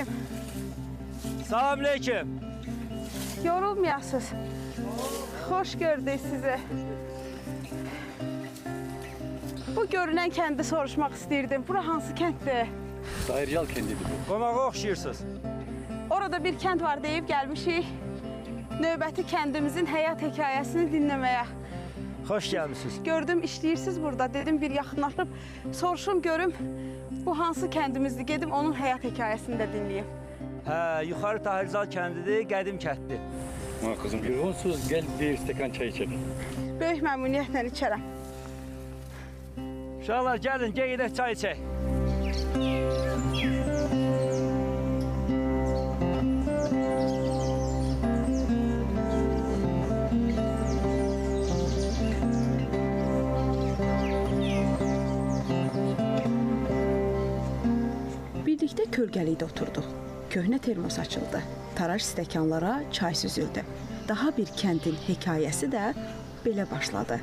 Salamünaleyküm. Salamünaleyküm. Yorulmayasınız. Hoş gördük sizi. Bu görünen kəndi soruşmaq istəyirdim. Bura hansı kənddir? Tahircal kendidir bu. Qonağa oxşayırsınız. Orada bir kənd var deyib gəlmişik. Növbəti kəndimizin həyat hekayəsini dinləməyə. Xoş gəlmişsiniz. Gördüm işləyirsiniz burada. Dedim bir yaxınlaşıb soruşum görüm bu hansı kəndimizdir. Gedim onun həyat hekayəsini də dinləyim. Hə, yuxarı Tahircal kəndidir, qədim kənddir. Ha kızım yorulsuz gel bir stekan çay içelim. Böyük məmnuniyyətlə içərəm. Uşaqlar gəlin, gedək çay içək. Birlikdə kölgəlikdə oturduq. Köhnə termos açıldı. Taraj stəkanlara çay süzüldü. Daha bir kəndin hekayəsi də belə başladı.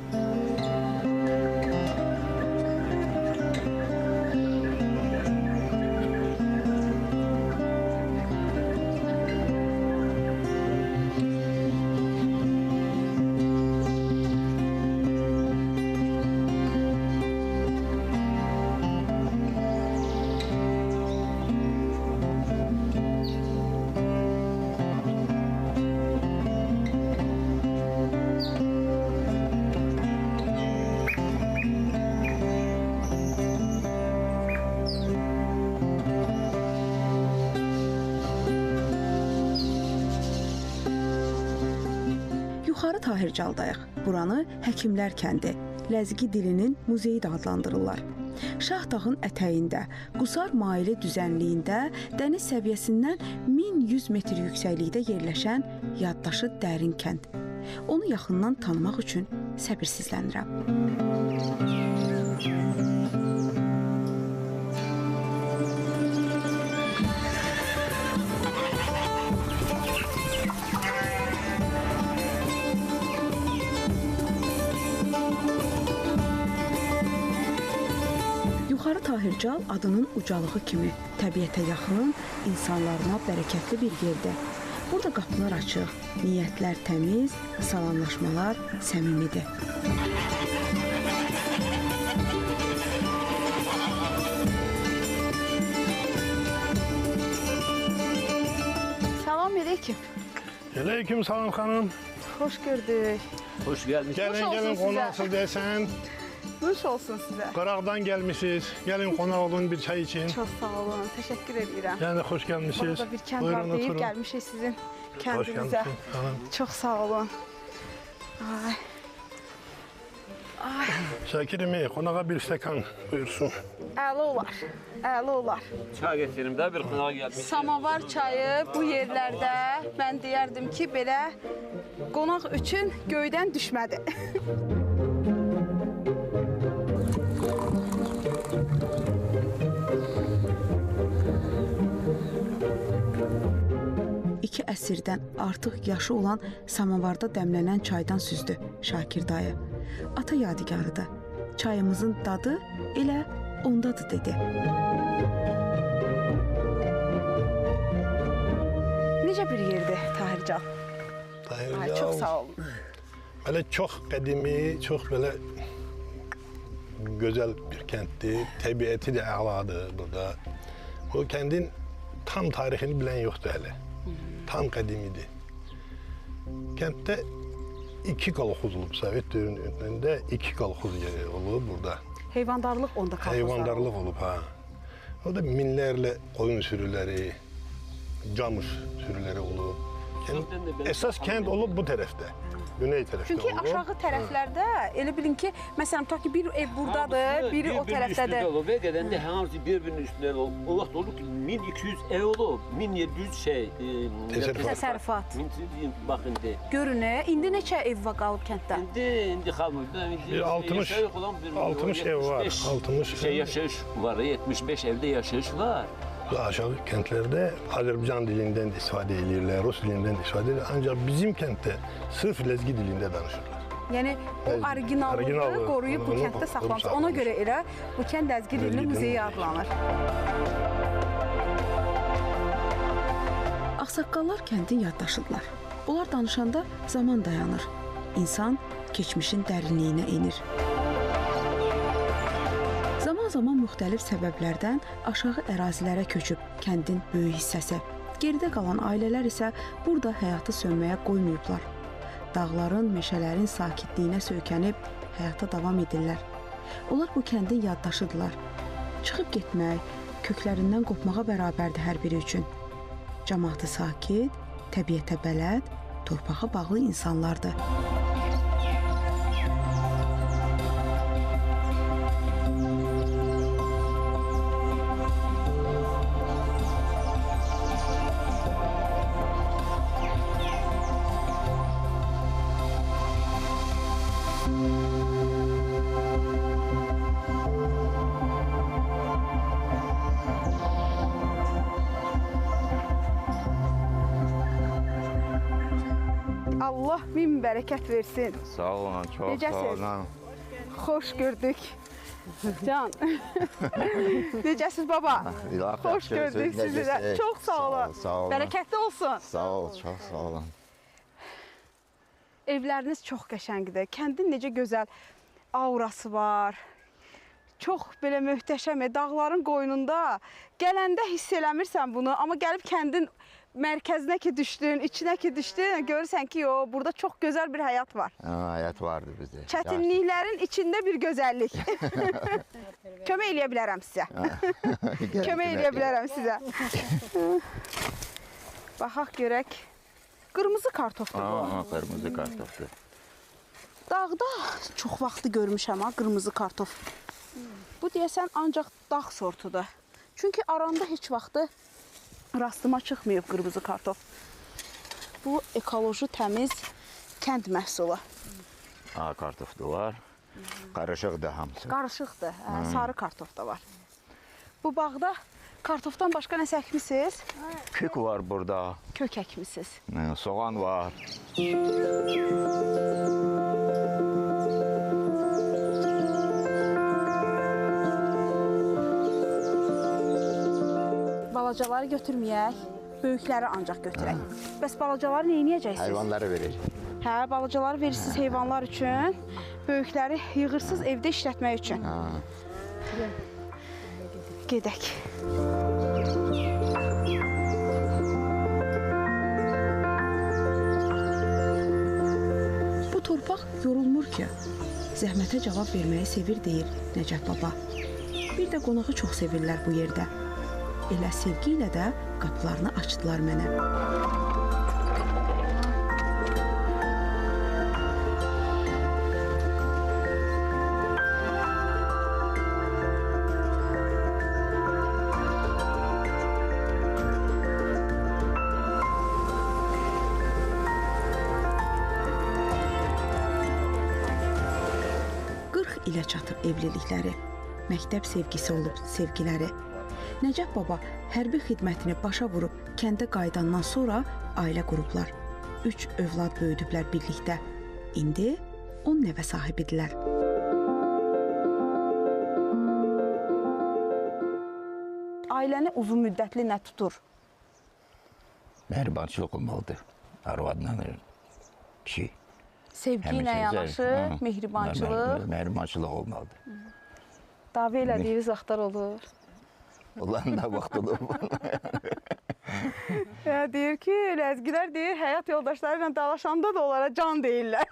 Yuxarı Tahircaldayıq. Buranı Həkimlər kəndi, ləzgi dilinin muzeyi də adlandırırlar. Şah dağın ətəyində, Qusar maili düzənliyində, dəniz səviyyəsindən 1100 metr yüksəklikdə yerləşən yaddaşı dərin kənd. Onu yaxından tanımaq üçün səbirsizlənirəm. Yuxarı Tahircal adının ucalığı kimi təbiətə yaxın, insanlarına bərəkətli bir yerdir. Burada qapılar açıq, niyyətlər təmiz, salamlaşmalar səmimidir. Salam aleyküm. Aleyküm salam xanım. Xoş gördük. Xoş gəlmişsiniz. Gəlin qonaqsız desən. Nuş olsun sizə. Qıraqdan gəlmişsiniz. Gəlin qonaq olun bir çay için. Çox sağ olun, təşəkkür edirəm. Yəni xoş gəlmişsiniz. Burada bir kənd var deyib gəlmişik sizin kəndinizə. Çox sağ olun. Ay. Ay. Şakirim, qonağa bir stəkan buyursun. Əli olar, əli olar. Çay getirim də bir qonağa gəlmişik. Samavar çayı bu yerlərdə mən deyərdim ki, belə qonaq üçün göydən düşmədi. İki əsrdən artıq yaşı olan samavarda dəmlənən çaydan süzdü Şakir dayı. Ata yadigarıdır. Çayımızın dadı elə ondadır dedi. Necə bir yerdir Tahircal? Tahircal. Çox sağ olun. Belə çox qədimi, çox belə gözəl bir kənddir. Təbiəti də əladır burada. Bu kəndin tam tarixini bilən yoxdur hələ. Tam qədimidir. Kənddə 2 kolxoz olub, Sovet dövründə 2 kolxoz olub burada. Heyvandarlıq onda kolxozlar olub. Heyvandarlıq olub, ha. O da minlərlə qoyun sürüləri, camış sürüləri olub. Əsas kənd olub bu tərəfdə. Güney tərəfdə Çünki olub. aşağı tərəflərdə elə bilin ki, məsələn, tutaq ki, bir ev buradadır, biri o tərəfdədir. Olub və qədəndə hamısı bir-birinin üstündə olub. O vaxt olub ki, 1200 ev olub, 1700 şey... Təsərrüfat. Bax indi. Görünür, indi neçə ev var qalıb kənddə? İndi qalmır. Bir 60 ev var, 60 şey yaşayış var, 75 evdə yaşayış var. Aşağı kəndlərdə Azərbaycan dilindən də istifadə edirlər, Rus dilindən də istifadə edirlər. Ancaq bizim kənddə sırf ləzgi dilində danışırlar. Yəni o orijinallığı qoruyub bu kənddə saxlamış. Ona görə elə bu kənd ləzgi dilinin muzeyi adlanır. Ağsaqqallar kəndin yaddaşıdırlar. Onlar danışanda zaman dayanır. İnsan keçmişin dərinliyinə enir. Zaman-zaman müxtəlif səbəblərdən aşağı ərazilərə köçüb kəndin böyük hissəsi. Geridə qalan ailələr isə burada həyatı sönməyə qoymayıblar. Dağların, meşələrin sakitliyinə söykənib həyata davam edirlər. Onlar bu kəndin yaddaşıdırlar. Çıxıb getmək, köklərindən qopmağa bərabərdir hər biri üçün. Cəmaatı sakit, təbiətə bələd, torpağa bağlı insanlardır. Allah min bərəkət versin. Sağ olun, çox Necəsiz? sağ olun. Xoş gördük. Can. Necəsiz baba? Xoş gördük sizi də. Çox sağ olun. Sağ olun. Bərəkətli olsun. Sağ ol, çox sağ olun. Evləriniz çox qəşəngdir. Kəndin necə gözəl aurası var. Çox belə möhtəşəm, dağların qoynunda. Gələndə hiss eləmirsən bunu, amma gəlib kəndin mərkəzinə ki düşdün, içinə ki düşdün, görürsən ki, burada çox gözəl bir həyat var. Həyat vardı bizdə. Çətinliklərin içində bir gözəllik. Kömək eləyə bilərəm sizə. Kömək eləyə bilərəm sizə. Baxaq görək. Qırmızı kartofdur bu. Qırmızı kartofdur. Dağda çox vaxtı görmüşəm ha, qırmızı kartof. Bu deyəsən ancaq dağ sortudur. Çünki aranda heç vaxtı rastıma çıxmayıb qırmızı kartof. Bu ekoloji təmiz kənd məhsulu. Kartof da var. Qarışıqdır hamısı. Qarışıqdır, sarı kartof da var. Bu bağda kartofdan başqa nəsə əkmisiniz? Kök var burada. Kök əkmisiniz. Soğan var. Balacaları götürməyək, böyükləri ancaq götürək. Bəs balacaları nə edəcəksiniz? Heyvanlara verəcək. Hə, balacaları verirsiniz heyvanlar üçün, böyükləri yığırsınız evdə işlətmək üçün. Gedək. Bu torpaq yorulmur ki, zəhmətə cavab verməyi sevir deyir Nəcəf baba. Bir də qonağı çox sevirlər bu yerdə. Elə sevgi ilə də qapılarını açdılar mənə. ilə çatır evlilikləri. Məktəb sevgisi olub sevgiləri. Nəcəf baba hərbi xidmətini başa vurub kəndə qayıdandan sonra ailə qurublar. 3 övlad böyüdüblər birlikdə. İndi 10 nəvə sahibidirlər. Ailəni uzun müddətli nə tutur? Mehribançılıq olmalıdır. Arvadla kişi. Sevgi ilə yanaşı, mehribançılıq. Mehribançılıq olmalıdır. Dava elədiyiniz vaxtlar olur. Onların da vaxt olur. Ya deyir ki, ləzgilər deyir, həyat yoldaşları ilə dalaşanda da onlara can deyirlər.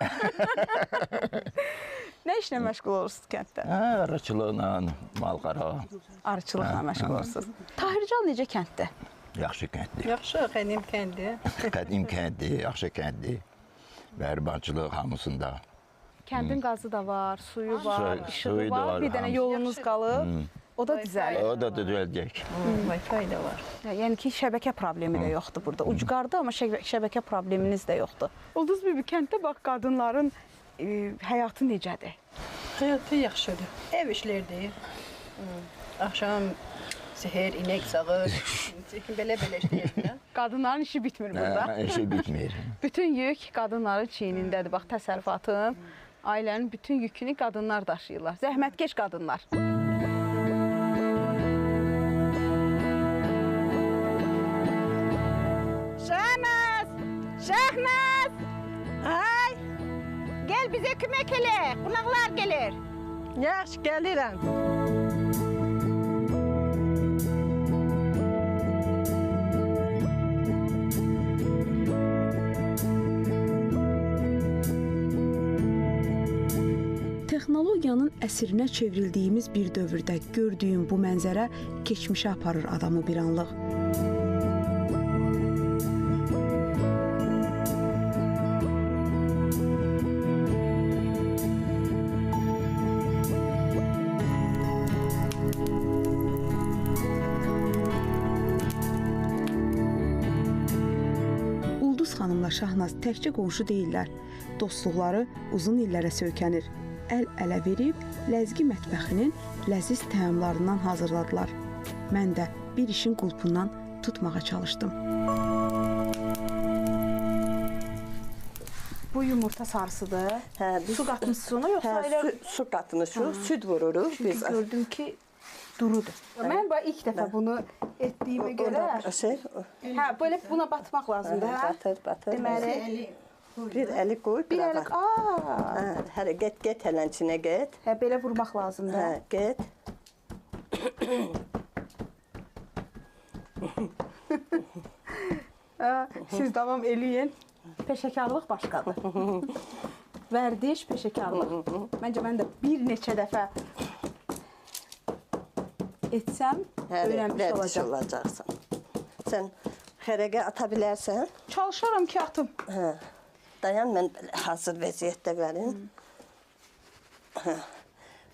Nə işlə məşğul olursunuz kənddə? Arıçılıqla, malqara. Arıçılıqla məşğul olursunuz. Tahircal necə kənddə? Yaxşı kənddir. Yaxşı, qədim kəndi. Qədim kənddir, yaxşı kənddir. Mehribançılıq hamısında. Kəndin qazı da var, suyu var, işığı suyu da var, var, bir dənə yolunuz qalıb. O da düzəlir. O da düzələcək. Wi-Fi də var. Yəni ki, şəbəkə problemi də yoxdur burada. Ucqarda, amma şəbəkə probleminiz də yoxdur. Ulduz bibi, kənddə bax, qadınların həyatı necədir? Həyatı yaxşıdır. Ev işlərdir. Axşam səhər inək sağır. Belə-belə işlərdir. Qadınların işi bitmir burada. İşi bitmir. Bütün yük qadınların çiynindədir. Bax, təsərrüfatın, ailənin bütün yükünü qadınlar daşıyırlar. Zəhmətkeş qadınlar. bizə kömək elə. Qonaqlar gəlir. Yaxşı, gəlirəm. Texnologiyanın əsrinə çevrildiyimiz bir dövrdə gördüyüm bu mənzərə keçmişə aparır adamı bir anlıq. Ulduz xanımla Şahnaz təkcə qonşu deyillər. Dostluqları uzun illərə söykənir. Əl-ələ verib ləzgi mətbəxinin ləziz təamlarından hazırladılar. Mən də bir işin qulpundan tutmağa çalışdım. Bu yumurta sarısıdır. Su qatmışsınız ona yoxsa elə Su qatmışıq, süd vururuq biz. gördüm ki durudur. Mən ilk dəfə bunu etdiyimə görə belə buna batmaq lazımdır, hə? Batır. Deməli, Bir əli qoy, bir əlik, Hələ get hələnçinə get. hə, belə vurmaq lazımdır. Hə, get. Siz davam eləyin. Peşəkarlıq başqadır. Vərdiş, peşəkarlıq. Məncə mən də bir neçə dəfə etsəm, öyrənmiş olacaqsan. Sən xərəqə ata bilərsən. Çalışaram ki, atım. Hə. Dayan, mən hazır vəziyyətdə verim.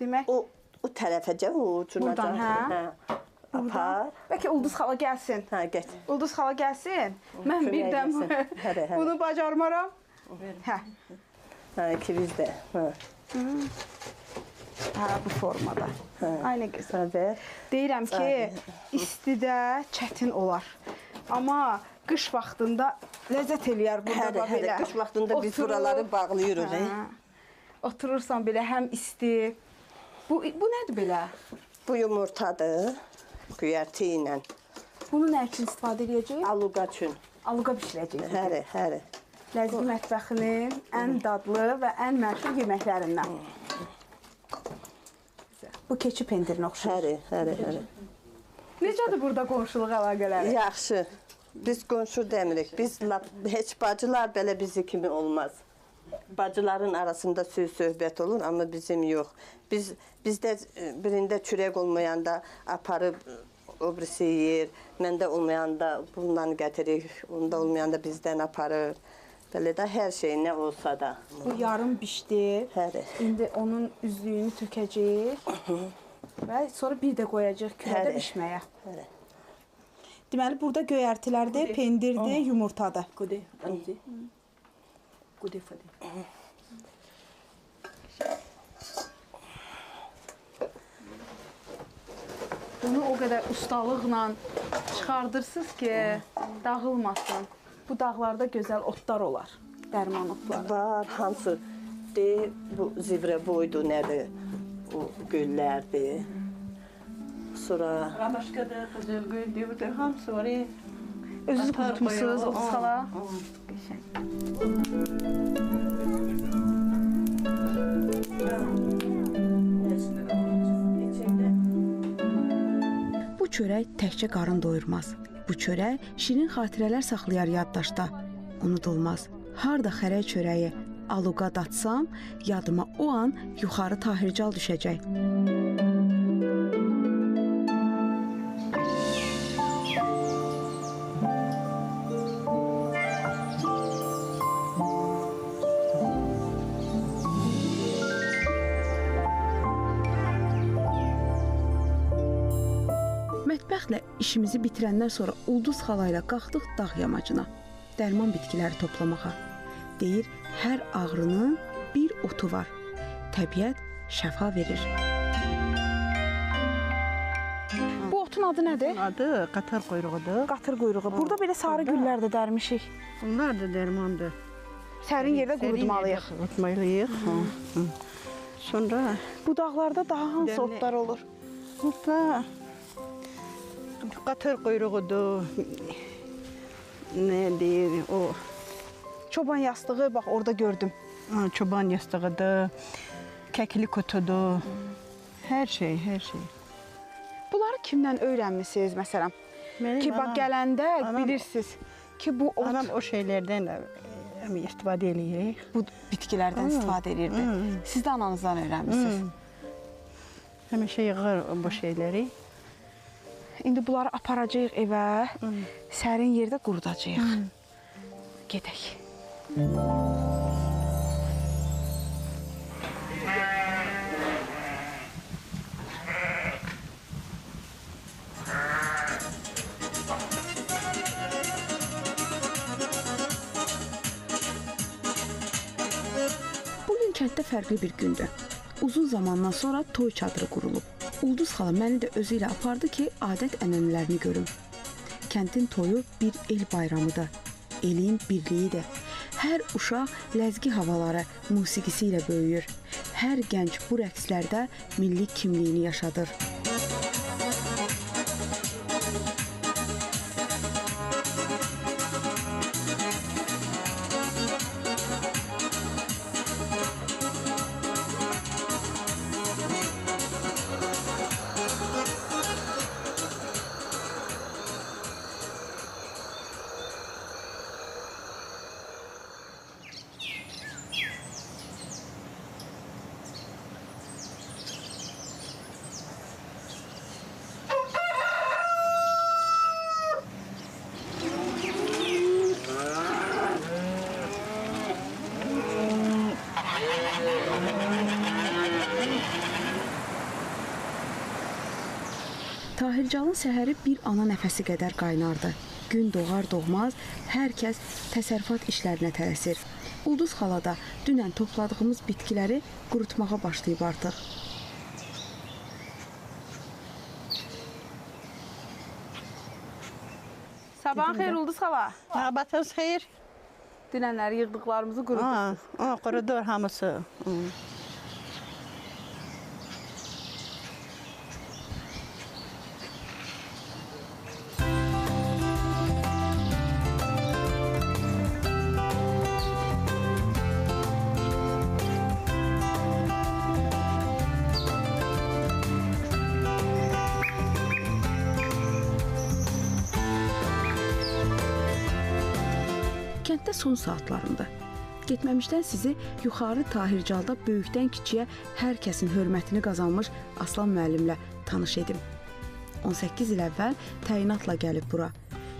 Demək, O tərəfəcə, o ucuna. Buradan, hə? Apar. Bəlkə Ulduz xala gəlsin. Hə, get. Ulduz xala gəlsin. Mən birdən bunu bacarmaram. Hə. Hə, ikimiz də. Hə, bu formada. Aynı qızım. Hə, Deyirəm ki, istidə çətin olar. Amma qış vaxtında ləzzət eləyər burada da belə. Qış vaxtında biz buraları bağlayırıq. Oturursan belə həm isti. Bu nədir belə? Bu yumurtadır, göyərti ilə. Bunu nə üçün istifadə edəcəyik? Aluqa üçün. Aluqa bişirəcəyik. Həri. Ləzgi mətbəxinin ən dadlı və ən məşhur yeməklərindən. Bu keçi pendirinə oxşayır. Həri. Necədir burada qonşuluq əlaqələri? Yaxşı. Biz qonşu demirik. Biz heç bacılar belə bizi kimi olmaz. Bacıların arasında söz-söhbət olur, amma bizim yox. Bizdə birində çörək olmayanda aparıb o birisi yeyir. Məndə olmayanda bundan gətirir, onda olmayanda bizdən aparır. Belə də hər şey nə olsa da. Bu yarım bişdi. Həri. İndi onun üzlüyünü tökəcəyik. Və sonra bir də qoyacaq kürədə bişməyə. Həri. Deməli, burada göyərtilərdir, pendirdir, yumurtadır. Bunu o qədər ustalıqla çıxardırsınız ki, dağılmasın. Bu dağlarda gözəl otlar olar, dərman otları. Var, hansı bu zivrə boydu, nədir? O göllərdir. Sonra... Başqadır, qızıl gül, deyirdir, hamısı var. Özünüz qurutmuşsunuz, o sala. Bu çörək təkcə qarın doyurmaz. Bu çörək şirin xatirələr saxlayar yaddaşda. Unudulmaz. Harda xərək çörəyi aluqa datsam, yadıma o an yuxarı Tahircal düşəcək. Mətbəxlə işimizi bitirəndən sonra Ulduz xala ilə qalxdıq dağ yamacına, dərman bitkiləri toplamağa. Deyir, hər ağrının bir otu var. Təbiət şəfa verir. Bu otun adı nədir? Adı qatar quyruğudur. Qatır quyruğu. Burada belə sarı güllər də dərmişik. Bunlar da dərmandır. Sərin yerdə qurutmalıyıq. Qurutmalıyıq. Sonra Bu dağlarda daha hansı otlar olur? burada qatır quyruğudur. Nə deyir o? Çoban yastığı, bax orada gördüm. çoban yastığıdır, kəkli kutudur. Hər şey, hər şey. Bunları kimdən öyrənmisiniz məsələn? Ki bax gələndə bilirsiniz ki bu ot Anam o şeylərdən istifadə edirik. bu bitkilərdən istifadə edirdi. Siz də ananızdan öyrənmisiniz. Həmişə yığır bu şeyləri. İndi bunları aparacağıq evə, sərin yerdə qurudacağıq. Gedək. Bugün kənddə fərqli bir gündür. Uzun zamandan sonra toy çadırı qurulub. Ulduz xala məni də özü ilə apardı ki, adət-ənənələrini görüm. Kəndin toyu bir el bayramıdır. Elin birliyidir. Hər uşaq ləzgi havaları, musiqisi ilə böyüyür. Hər gənc bu rəqslərdə milli kimliyini yaşadır. Tahircalın səhəri bir ana nəfəsi qədər qaynardı. Gün doğar doğmaz hər kəs təsərrüfat işlərinə tələsir. Ulduz xala da dünən topladığımız bitkiləri qurutmağa başlayıb artıq. Sabahın xeyir Ulduz xala. Batınız xeyir. Dünənləri yığdıqlarımızı qurudursunuz. Qurudur hamısı. Kənddə son saatlarında. Getməmişdən sizi yuxarı Tahircalda böyükdən kiçiyə hər kəsin hörmətini qazanmış Aslan müəllimlə tanış edim. 18 il əvvəl təyinatla gəlib bura.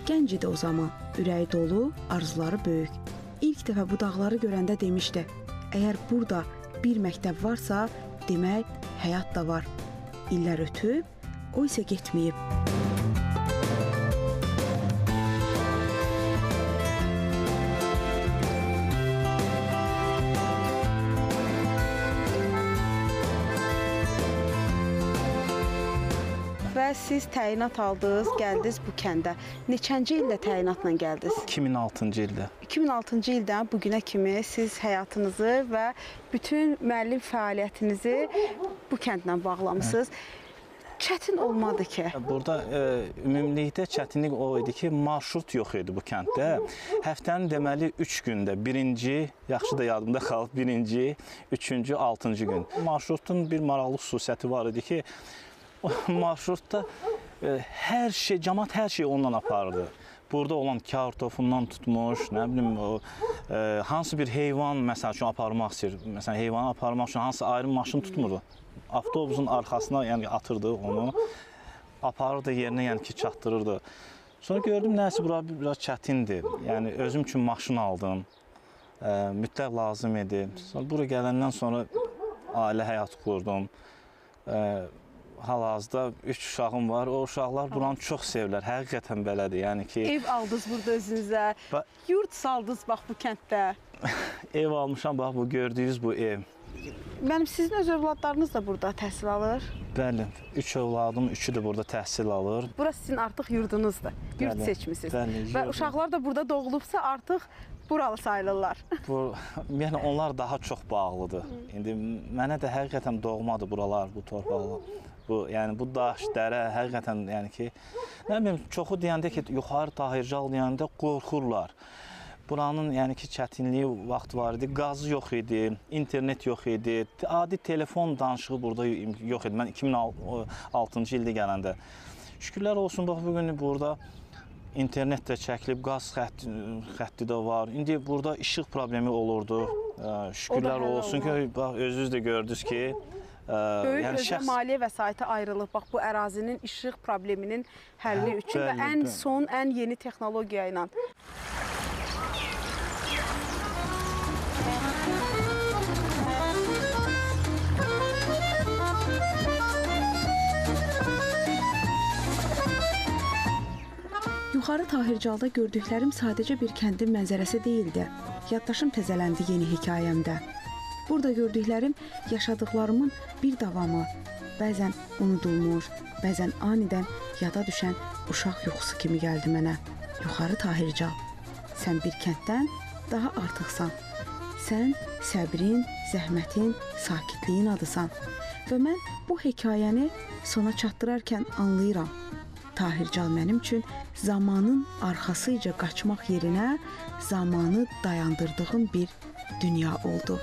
Gənc idi o zaman, ürəyi dolu, arzuları böyük. İlk dəfə bu dağları görəndə demişdi, əgər burada bir məktəb varsa, demək həyat da var. İllər ötüb, o isə getməyib. Və siz təyinat aldınız, gəldiniz bu kəndə. Neçənci ildə təyinatla gəldiniz? 2006-cı ildə. 2006-cı ildən bu günə kimi siz həyatınızı və bütün müəllim fəaliyyətinizi bu kəndlə bağlamısınız. Çətin olmadı ki? Burada ümumilikdə çətinlik o idi ki, marşrut yox idi bu kənddə. Həftənin deməli 3 gündə, birinci, yaxşı da yadımda qalıb, birinci, üçüncü, 6-cı gün. Marşrutun bir maraqlı xüsusiyyəti var idi ki, marşrutda hər şey, cəmaət hər şey ondan apardı. Burada olan kartofundan tutmuş, nə bilim, hansı bir heyvan məsəl üçün aparmaq istəyir. Məsələn, heyvanı aparmaq üçün hansı ayrı maşın tutmurdu. Avtobusun arxasına yəni atırdı onu, aparırdı yerinə, yəni ki, çatdırırdı. Sonra gördüm, nəsə bura biraz çətindir. Yəni, özüm üçün maşın aldım, mütləq lazım idi. Sonra bura gələndən sonra ailə həyatı qurdum. Hal-hazırda 3 uşağım var. O uşaqlar buranı çox sevirlər. Həqiqətən belədir. Yəni ki, ev aldınız burada özünüzə, yurt saldınız bax bu kənddə. Ev almışam, bax bu gördüyünüz bu ev. Mənim sizin öz övladlarınız da burada təhsil alır? Bəli, 3 övladım, 3-ü də burada təhsil alır. Bura sizin artıq yurdunuzdur, yurt seçmisiniz. Bəli, və uşaqlar da burada doğulubsa artıq buralı sayılırlar. Yəni onlar daha çox bağlıdır. İndi mənə də həqiqətən doğmadır buralar, bu torpaqlar. Yəni bu daş, dərə həqiqətən yəni ki, nə bilim, çoxu deyəndə ki, yuxarı Tahircal deyəndə qorxurlar. Buranın yəni ki, çətinliyi vaxt var idi. Qazı yox idi, internet yox idi. Adi telefon danışığı burada yox idi. Mən 2006-cı ildə gələndə. Şükürlər olsun, bax, bugün burada internet də çəkilib, qaz xətti də var. İndi burada işıq problemi olurdu. Şükürlər olsun ki, bax, özünüz də gördünüz ki, böyük özə maliyyə vəsaiti ayrılıb, bax, bu ərazinin işıq probleminin həlli üçün və ən son, ən yeni texnologiya ilə. Yuxarı Tahircalda gördüklərim sadəcə bir kəndin mənzərəsi deyildi. Yaddaşım təzələndi yeni hekayəmdə. Burada gördüklərim yaşadıklarımın bir davamı. Bəzən unudulmuş, bəzən anidən yada düşən uşaq yuxusu kimi gəldi mənə. Yuxarı Tahircal, sən bir kənddən daha artıqsan. Sən səbrin, zəhmətin, sakitliyin adısan. Və mən bu hekayəni sona çatdırarkən anlayıram. Tahircal mənim üçün zamanın arxasıca qaçmaq yerinə zamanı dayandırdığım bir dünya oldu.